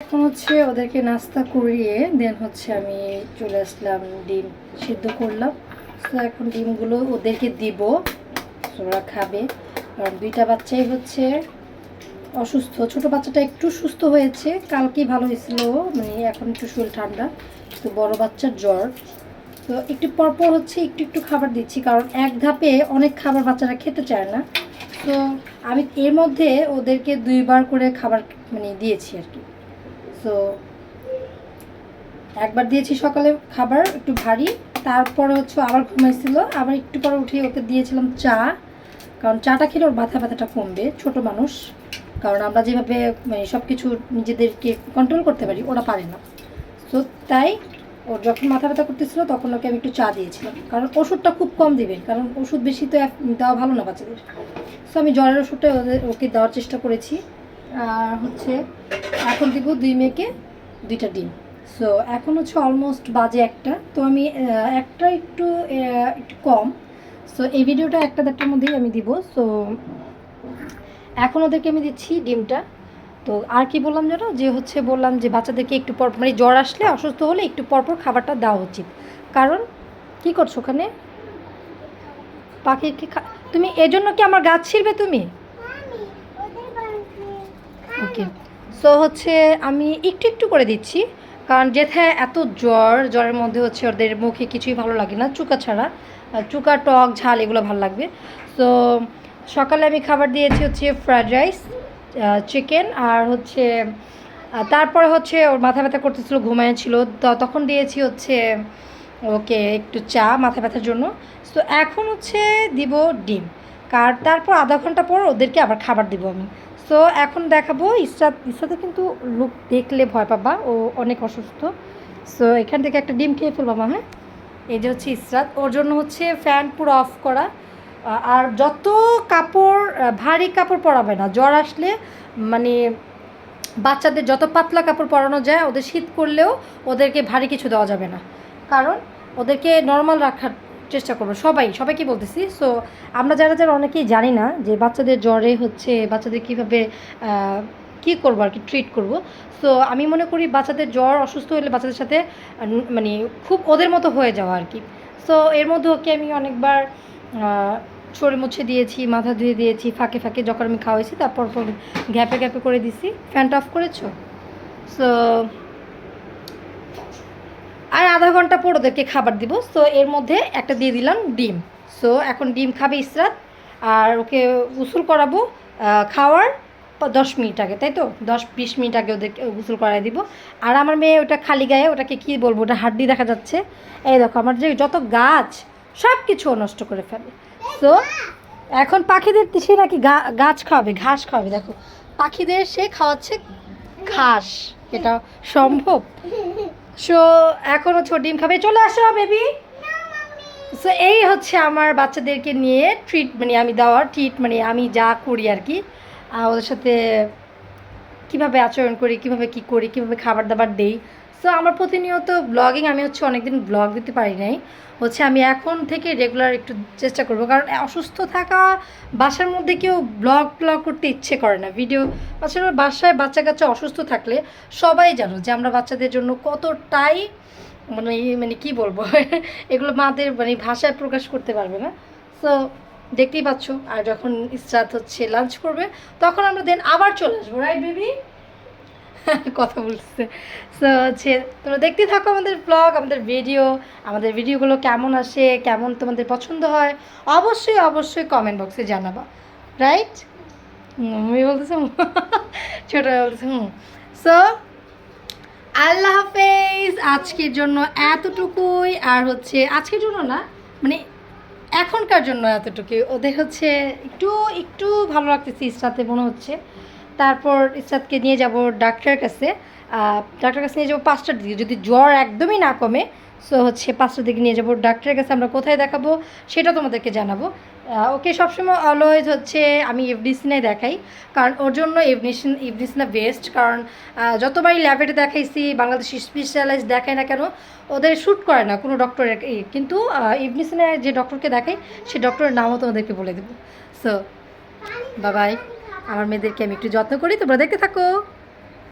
এখন হচ্ছে ওদেরকে নাস্তা করিয়ে দেন হচ্ছে আমি চলে আসলাম ডিম সিদ্ধ করলাম। তো এখন ডিমগুলো ওদেরকে দিব, ওরা খাবে। কারণ দুইটা বাচ্চাই হচ্ছে অসুস্থ। ছোট বাচ্চাটা একটু সুস্থ হয়েছে, কালকেই ভালো হয়েছিল, মানে এখন একটু শরীর ঠান্ডা। তো বড় বাচ্চার জ্বর। তো একটু পরপর হচ্ছে একটু একটু খাবার দিচ্ছি, কারণ এক ধাপে অনেক খাবার বাচ্চারা খেতে চায় না। তো আমি এর মধ্যে ওদেরকে 2বার করে খাবার মানে দিয়েছি আর কি। তো একবার দিয়েছি সকালে খাবার একটু ভারী, তারপরে হচ্ছে আবার ঘুমাইছিল, আবার একটু পরে উঠে ওকে দিয়েছিলাম চা। কারণ চাটা খেলে ওর মাথা ব্যথাটা কমবে, ছোট মানুষ। কারণ আমরা যেভাবে মানে সব কিছু নিজেদেরকে কন্ট্রোল করতে পারি ওরা পারে না। তো তাই ওর যখন মাথা ব্যথা করতেছিল তখন ওকে আমি একটু চা দিয়েছিলাম, কারণ ওষুধটা খুব কম দিবেন, কারণ ওষুধ বেশি তো দেওয়া ভালো না বাচ্চাদের। তো আমি জ্বরের ওষুধটা ওকে দেওয়ার চেষ্টা করেছি। আর হচ্ছে এখন দিব 2 মেয়েকে 2টা ডিম। সো এখন হচ্ছে অলমোস্ট বাজে 1টা। তো আমি একটা একটু একটু কম। সো এই ভিডিওটা 1টা-1টার মধ্যেই আমি দিব। সো এখন ওদেরকে আমি দিচ্ছি ডিমটা। তো আর কি বললাম যেন, যে হচ্ছে বললাম যে বাচ্চাদেরকে একটু পর মানে জ্বর আসলে অসুস্থ হলে একটু পরপর খাবারটা দেওয়া উচিত। কারণ কি করছো ওখানে পাখিকে তুমি এজন্য কি আমার গাছ ছিঁড়বে তুমি? ওকে। সো হচ্ছে আমি একটু একটু করে দিচ্ছি, কারণ যেথায় এত জ্বরের মধ্যে হচ্ছে ওদের মুখে কিছুই ভালো লাগে না চুকা ছাড়া। চুকা, টক, ঝাল এগুলো ভালো লাগবে। সো সকালে আমি খাবার দিয়েছি হচ্ছে ফ্রায়েড রাইস, চিকেন, আর হচ্ছে তারপরে হচ্ছে ওর মাথা ব্যথা করতেছিল, ঘুমাইছিল, তখন দিয়েছি হচ্ছে ওকে একটু চা মাথা ব্যথার জন্য। সো এখন হচ্ছে দিব ডিম। তারপর আধা ঘন্টা পর ওদেরকে আবার খাবার দিব আমি। সো এখন দেখাবো ইসরাতে কিন্তু লোক দেখলে ভয় পাবা, ও অনেক অসুস্থ। সো এখান থেকে একটা ডিম খেয়ে ফেলবা মা। হ্যাঁ, এই যে হচ্ছে ইসরাত, ওর জন্য হচ্ছে ফ্যান পুরো অফ করা। আর যত কাপড় ভারী কাপড় পরাবে না, জ্বর আসলে মানে বাচ্চাদের যত পাতলা কাপড় পরানো যায়, ওদের শীত করলেও ওদেরকে ভারী কিছু দেওয়া যাবে না। কারণ ওদেরকে নর্মাল রাখার চেষ্টা করবো সবাইকে বলতেছি। সো আমরা যারা যারা অনেকেই জানি না যে বাচ্চাদের জ্বরে হচ্ছে বাচ্চাদের কীভাবে কী করবো আর কি ট্রিট করব। সো আমি মনে করি বাচ্চাদের জ্বর অসুস্থ হলে বাচ্চাদের সাথে মানে খুব ওদের মতো হয়ে যাওয়া আর কি। সো এর মধ্যে ওকে আমি অনেকবার ছড়ে মুছে দিয়েছি, মাথা ধুয়ে দিয়েছি, ফাঁকে ফাঁকে যখন আমি খাওয়াইছি তারপর গ্যাপে গ্যাপে করে দিছি। ফ্যানটা অফ করেছো? সো আর আধা ঘন্টা পর ওদেরকে খাবার দিব। সো এর মধ্যে একটা দিয়ে দিলাম ডিম। সো এখন ডিম খাবে ইসরাত, আর ওকে গোসল করাবো খাওয়ার 10 মিনিট আগে, তাই তো 10-20 মিনিট আগে ওদেরকে গোসল করাই দিব। আর আমার মেয়ে ওটা খালি গায়ে, ওটাকে কী বলবো, ওটা হাড্ডি দেখা যাচ্ছে। এই দেখো আমার যে যত গাছ সব কিছু নষ্ট করে ফেলে। সো এখন পাখিদের সে নাকি গাছ খাওয়াবে, ঘাস খাওয়াবে। দেখো পাখিদের সে খাওয়াচ্ছে ঘাস, এটা সম্ভব? সো এখন হচ্ছে ও ডিম খাবে। চলে আসো বেবি। সো এই হচ্ছে আমার বাচ্চাদেরকে নিয়ে ট্রিট, মানে আমি দেওয়ার ট্রিট, মানে আমি যা করি আর কি, ওদের সাথে কীভাবে আচরণ করি, কীভাবে কী করি, কীভাবে খাবার দাবার দেই। সো আমার প্রতিনিয়ত ব্লগিং, আমি হচ্ছে অনেকদিন ব্লগ দিতে পারি নাই, হচ্ছে আমি এখন থেকে রেগুলার একটু চেষ্টা করব। কারণ অসুস্থ থাকা বাসার মধ্যে কেউ ব্লগ করতে ইচ্ছে করে না, ভিডিও। বাসায় বাচ্চা কাচ্চা অসুস্থ থাকলে সবাই জানো যে আমরা বাচ্চাদের জন্য কতটাই মানে মানে কী বলবো এগুলো মাদের মানে ভাষায় প্রকাশ করতে পারবে না। সো দেখতেই পাচ্ছ। আর যখন ইসরাত হচ্ছে লাঞ্চ করবে তখন আমরা দেন আবার চলে আসবো, রাইট বেবি? কথা বলছে। সো হচ্ছে তোমরা দেখতে থাকো আমাদের ব্লগ, আমাদের ভিডিওগুলো কেমন আসে, কেমন তোমাদের পছন্দ হয়, অবশ্যই অবশ্যই কমেন্ট বক্সে জানাবা, রাইট? আমি বলতেছি ছোটো বলতেছি সো আল্লাহ হাফেজ। আজকের জন্য এতটুকুই। আর হচ্ছে আজকের জন্য না, মানে এখনকার জন্য এতটুকুই। ওদের হচ্ছে একটু একটু ভালো লাগতেছে ইসরাতে মনে হচ্ছে। তারপর ইসরাতকে নিয়ে যাব ডাক্তারের কাছে। নিয়ে যাবো 5টার দিকে, যদি জ্বর একদমই না কমে। সো হচ্ছে 5টার দিকে নিয়ে যাবো ডাক্তারের কাছে। আমরা কোথায় দেখাবো সেটা তোমাদেরকে জানাবো। ওকে সবসময় অলওয়েজ হচ্ছে আমি এফডিসিনায় দেখাই, কারণ ওর জন্য এফডিসিনা বেস্ট। কারণ যতবারই ল্যাবেটে দেখাইছি, বাংলাদেশ স্পেশালাইজ দেখায় না কেন, ওদের শ্যুট করে না কোনো ডক্টরের। কিন্তু এফডিসিনায় যে ডক্টরকে দেখাই সেই ডক্টরের নামও তোমাদেরকে বলে দেবো। সো বাবাই, আমার মেয়েদেরকে আমি একটু যত্ন করি, তোমরা দেখতে থাকো।